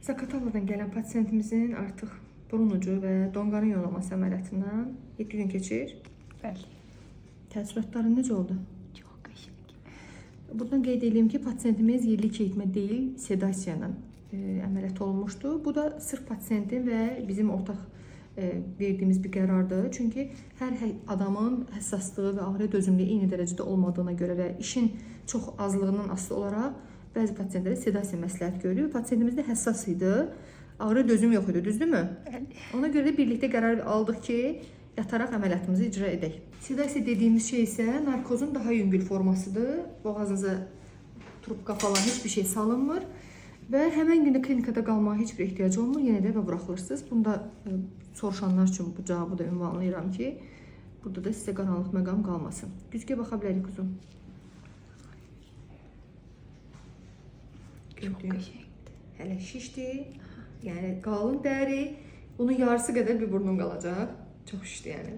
Zaqataladan gələn pasientimizin artıq burun ucu və donqarın yollaması əməliyyatından 7 gün keçir. Bəli. Təəssüratların necə oldu? Çox qəşəng. Buradan qeyd edeyim ki, pasientimiz yerli keyitmə deyil, sedasiya ilə əməliyyat olunmuşdu. Bu da sırf pasientin və bizim ortaq verdiyimiz bir qərardır. Çünki hər adamın həssaslığı və ağrıya dözümlüyü eyni dərəcədə olmadığına görə və işin çox azlığından asılı olaraq bəzi pasientlərə sedasiya məsləhət görülür. Pasientimiz də həssas idi. Ağrıya dözüm yox idi, düzdürmü? Bəli. Ona görə də birlikdə qərar aldıq ki, yataraq əməliyyatımızı icra edək. Sedasiya dediyimiz şey isə narkozun daha yüngül formasıdır. Boğazınıza trubka falan heç bir şey salınmır və həmən gündə klinikada qalmağa heç bir ehtiyac olmur. Yenə də evə buraxılırsınız. Bunda soruşanlar üçün bu cavabı da ünvanlayıram ki, burada da sizə qaranlıq məqam qalmasın. Güzgüyə baxa bilərik quzum. Çox qəşəngdir. Hələ şişdir. Yəni qalın dəri. Bunun yarısı qədər bir burnun qalacaq. Çox şişdir yəni.